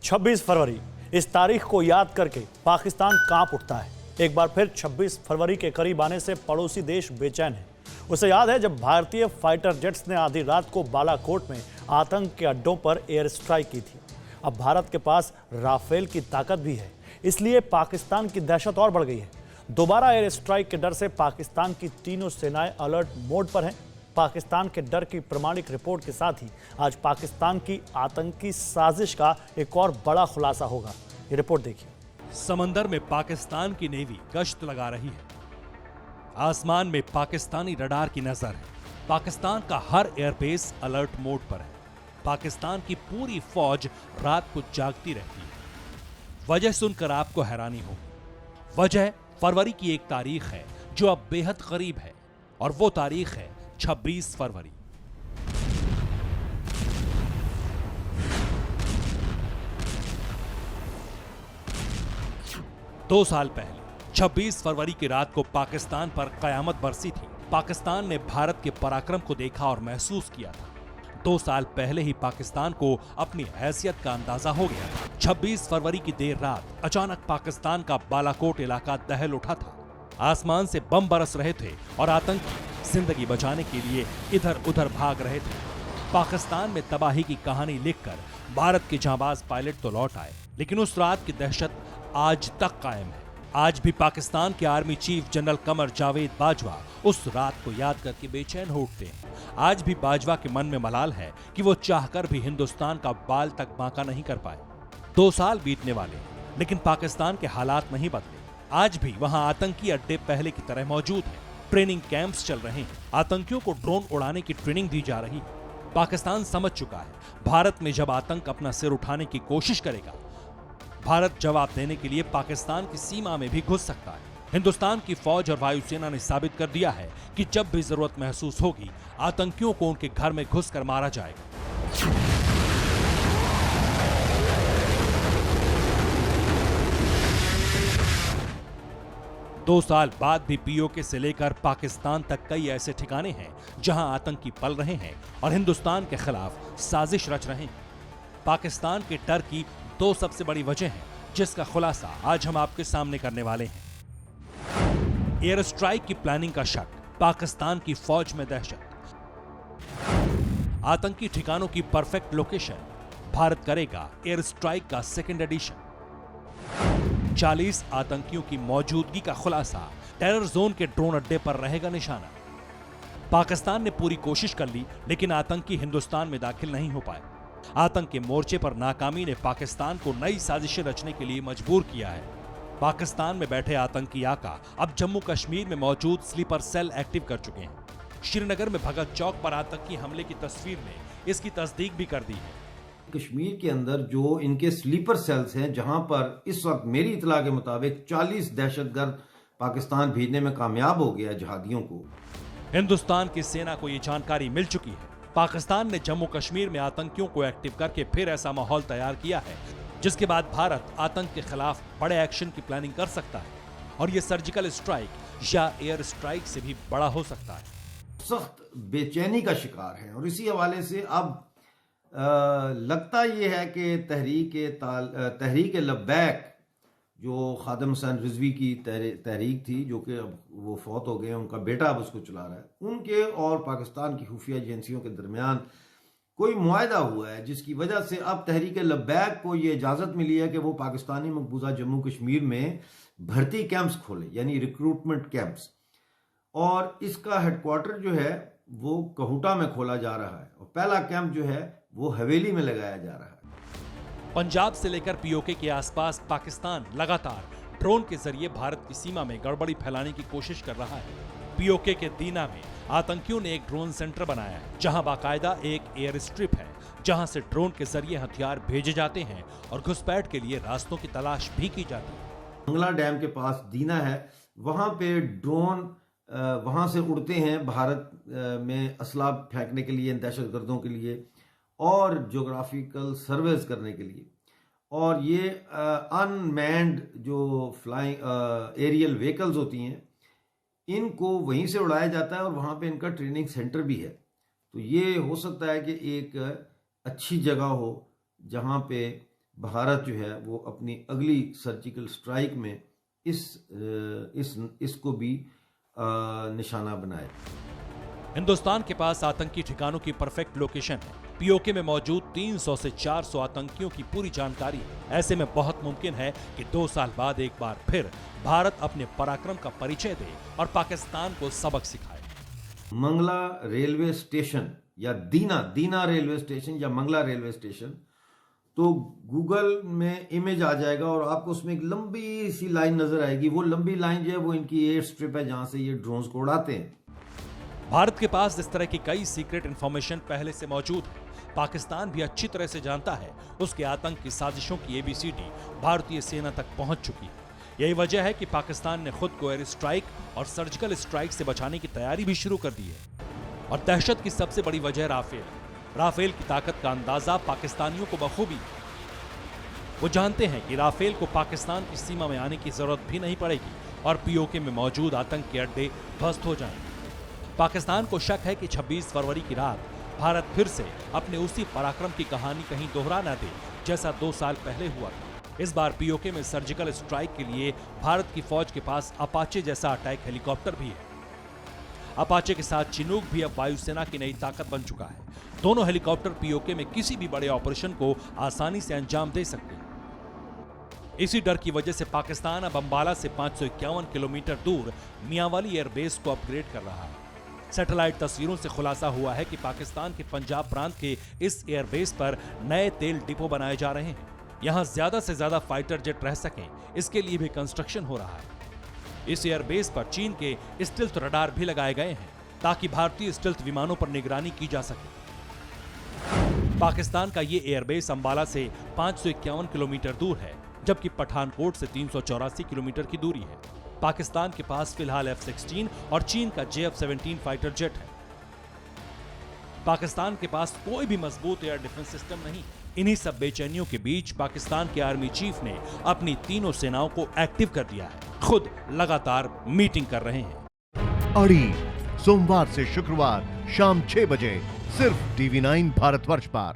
26 फरवरी, इस तारीख को याद करके पाकिस्तान कांप उठता है। एक बार फिर 26 फरवरी के करीब आने से पड़ोसी देश बेचैन है। उसे याद है जब भारतीय फाइटर जेट्स ने आधी रात को बालाकोट में आतंक के अड्डों पर एयर स्ट्राइक की थी। अब भारत के पास राफेल की ताकत भी है, इसलिए पाकिस्तान की दहशत और बढ़ गई है। दोबारा एयर स्ट्राइक के डर से पाकिस्तान की तीनों सेनाएं अलर्ट मोड पर हैं। पाकिस्तान के डर की प्रमाणिक रिपोर्ट के साथ ही आज पाकिस्तान की आतंकी साजिश का एक और बड़ा खुलासा होगा। ये रिपोर्ट देखिए। समंदर में पाकिस्तान की नेवी गश्त लगा रही है। आसमान में पाकिस्तानी रडार की नजर है। पाकिस्तान का हर एयरबेस अलर्ट मोड पर है। पाकिस्तान की पूरी फौज रात को जागती रहती है। वजह सुनकर आपको हैरानी होगी। वजह फरवरी की एक तारीख है जो अब बेहद करीब है, और वो तारीख है 26 फरवरी। दो साल पहले 26 फरवरी की रात को पाकिस्तान पर कयामत बरसी थी। पाकिस्तान ने भारत के पराक्रम को देखा और महसूस किया था। 2 साल पहले ही पाकिस्तान को अपनी हैसियत का अंदाजा हो गया था। 26 फरवरी की देर रात अचानक पाकिस्तान का बालाकोट इलाका दहल उठा था। आसमान से बम बरस रहे थे और आतंकी जिंदगी बचाने के लिए इधर उधर भाग रहे थे। पाकिस्तान में तबाही की कहानी लिखकर भारत के जांबाज पायलट तो लौट आए, लेकिन उस रात की दहशत आज तक कायम है। आज भी पाकिस्तान के army chief general Qamar Javed Bajwa उस रात को याद करके बेचैन हो उठते हैं। आज भी बाजवा के मन में मलाल है कि वो चाहकर भी हिंदुस्तान का बाल तक बांका नहीं कर पाए। 2 साल बीतने वाले, लेकिन पाकिस्तान के हालात नहीं बदले। आज भी वहां आतंकी अड्डे पहले की तरह मौजूद हैं। ट्रेनिंग कैंप्स चल रहे हैं। आतंकियों को ड्रोन उड़ाने की ट्रेनिंग दी जा रही है। पाकिस्तान समझ चुका है भारत में जब आतंक अपना सिर उठाने की कोशिश करेगा, भारत जवाब देने के लिए पाकिस्तान की सीमा में भी घुस सकता है। हिंदुस्तान की फौज और वायुसेना ने साबित कर दिया है कि जब भी जरूरत महसूस होगी, आतंकियों को उनके घर में घुसकर मारा जाएगा। 2 साल बाद भी पीओके से लेकर पाकिस्तान तक कई ऐसे ठिकाने हैं जहां आतंकी पल रहे हैं और हिंदुस्तान के खिलाफ साजिश रच रहे हैं। पाकिस्तान के डर की 2 सबसे बड़ी वजह हैं, जिसका खुलासा आज हम आपके सामने करने वाले हैं। एयर स्ट्राइक की प्लानिंग का शक, पाकिस्तान की फौज में दहशत। आतंकी ठिकानों की परफेक्ट लोकेशन, भारत करेगा एयर स्ट्राइक का सेकेंड एडिशन। 40 आतंकियों की मौजूदगी का खुलासा, टेरर जोन के ड्रोन अड्डे पर रहेगा निशाना। पाकिस्तान ने पूरी कोशिश कर ली, लेकिन आतंकी हिंदुस्तान में दाखिल नहीं हो पाए। आतंक के मोर्चे पर नाकामी ने पाकिस्तान को नई साजिशें रचने के लिए मजबूर किया है। पाकिस्तान में बैठे आतंकी आका अब जम्मू कश्मीर में मौजूद स्लीपर सेल एक्टिव कर चुके हैं। श्रीनगर में भगत चौक पर आतंकी हमले की तस्वीर ने इसकी तस्दीक भी कर दी है। कश्मीर के अंदर जो इनके स्लीपर सेल्स हैं, जहां पर इस वक्त मेरी इतला के मुताबिक 40 दहशतगर्द पाकिस्तान भेजने में कामयाब हो गया जिहादियों को। हिंदुस्तान की सेना को ये जानकारी मिल चुकी है। पाकिस्तान ने जम्मू कश्मीर में आतंकियों को एक्टिव करके फिर ऐसा माहौल तैयार किया है, जिसके बाद भारत आतंक के खिलाफ बड़े एक्शन की प्लानिंग कर सकता है, और ये सर्जिकल स्ट्राइक या एयर स्ट्राइक से भी बड़ा हो सकता है। सख्त बेचैनी का शिकार है, और इसी हवाले से अब लगता यह है कि तहरीक लब्बैक जो खादिम हुसैन रिजवी की तहरीक थी, जो कि अब वो फौत हो गए, उनका बेटा अब उसको चला रहा है, उनके और पाकिस्तान की खुफिया एजेंसियों के दरमियान कोई मुआहदा हुआ है, जिसकी वजह से अब तहरीक लब्बैक को ये इजाज़त मिली है कि वो पाकिस्तानी मकबूजा जम्मू कश्मीर में भर्ती कैंप्स खोले, यानी रिक्रूटमेंट कैंप्स। और इसका हेडक्वार्टर जो है वो कहूटा में खोला जा रहा है, और पहला कैंप जो है वो हवेली में लगाया जा रहा है। पंजाब से लेकर पीओके के आसपास पाकिस्तान लगातार ड्रोन के जरिए भारत की सीमा में गड़बड़ी फैलाने की कोशिश कर रहा है। पीओके के दीना में आतंकियों ने एक ड्रोन सेंटर बनाया है, जहां बाकायदा एक एयर स्ट्रिप है, जहां से ड्रोन के जरिए हथियार भेजे जाते हैं और घुसपैठ के लिए रास्तों की तलाश भी की जाती है। मंगला डैम के पास दीना है, वहां पे ड्रोन वहां से उड़ते हैं भारत में असला फेंकने के लिए, दहशतगर्दों के लिए और ज्योग्राफिकल सर्वेस करने के लिए। और ये अनमैन्ड जो फ्लाइंग एरियल व्हीकल्स होती हैं, इनको वहीं से उड़ाया जाता है, और वहाँ पे इनका ट्रेनिंग सेंटर भी है। तो ये हो सकता है कि एक अच्छी जगह हो जहाँ पे भारत जो है वो अपनी अगली सर्जिकल स्ट्राइक में इसको भी निशाना बनाए। हिंदुस्तान के पास आतंकी ठिकानों की परफेक्ट लोकेशन है। पीओके में मौजूद 300 से 400 आतंकियों की पूरी जानकारी है। ऐसे में बहुत मुमकिन है कि 2 साल बाद एक बार फिर भारत अपने पराक्रम का परिचय दे और पाकिस्तान को सबक सिखाए। मंगला रेलवे स्टेशन या दीना रेलवे स्टेशन या मंगला रेलवे स्टेशन, तो गूगल में इमेज आ जाएगा और आपको उसमें एक लंबी सी लाइन नजर आएगी। वो लंबी लाइन जो है वो इनकी एयर स्ट्रिप है जहां से ये ड्रोन्स को उड़ाते हैं। भारत के पास इस तरह की कई सीक्रेट इंफॉर्मेशन पहले से मौजूद है। पाकिस्तान भी अच्छी तरह से जानता है उसके आतंक की साजिशों की ABCD भारतीय सेना तक पहुंच चुकी है। यही वजह है कि पाकिस्तान ने खुद को एयर स्ट्राइक और सर्जिकल स्ट्राइक से बचाने की तैयारी भी शुरू कर दी है। और दहशत की सबसे बड़ी वजह राफेल की ताकत का अंदाजा पाकिस्तानियों को बखूबी है। वो जानते हैं कि राफेल को पाकिस्तान की सीमा में आने की जरूरत भी नहीं पड़ेगी और पीओके में मौजूद आतंक के अड्डे ध्वस्त हो जाएंगे। पाकिस्तान को शक है कि 26 फरवरी की रात भारत फिर से अपने उसी पराक्रम की कहानी कहीं दोहरा न दे जैसा 2 साल पहले हुआ था। इस बार पीओके में सर्जिकल स्ट्राइक के लिए भारत की फौज के पास अपाचे जैसा अटैक हेलीकॉप्टर भी है। अपाचे के साथ चिनूक भी अब वायुसेना की नई ताकत बन चुका है। दोनों हेलीकॉप्टर पीओके में किसी भी बड़े ऑपरेशन को आसानी से अंजाम दे सकते हैं। इसी डर की वजह से पाकिस्तान अब अंबाला से 551 किलोमीटर दूर मियांवाली एयरबेस को अपग्रेड कर रहा है। सैटेलाइट तस्वीरों से खुलासा हुआ है कि पाकिस्तान के पंजाब प्रांत के इस एयरबेस पर नए तेल डिपो बनाए जा रहे हैं। यहां ज्यादा से ज्यादा फाइटर जेट रह सकें, इसके लिए भी कंस्ट्रक्शन हो रहा है। इस एयरबेस पर चीन के स्टिल्थ रडार भी लगाए गए हैं ताकि भारतीय स्टिल्थ विमानों पर निगरानी की जा सके। पाकिस्तान का ये एयरबेस अंबाला से 551 किलोमीटर दूर है, जबकि पठानकोट से 384 किलोमीटर की दूरी है। पाकिस्तान के पास फिलहाल F-16 और चीन का JF-17 फाइटर जेट है। पाकिस्तान के पास कोई भी मजबूत एयर डिफेंस सिस्टम नहीं। इन्हीं सब बेचैनियों के बीच पाकिस्तान के आर्मी चीफ ने अपनी तीनों सेनाओं को एक्टिव कर दिया है। खुद लगातार मीटिंग कर रहे हैं। अड़ी सोमवार से शुक्रवार शाम 6 बजे सिर्फ TV9 भारतवर्ष पर।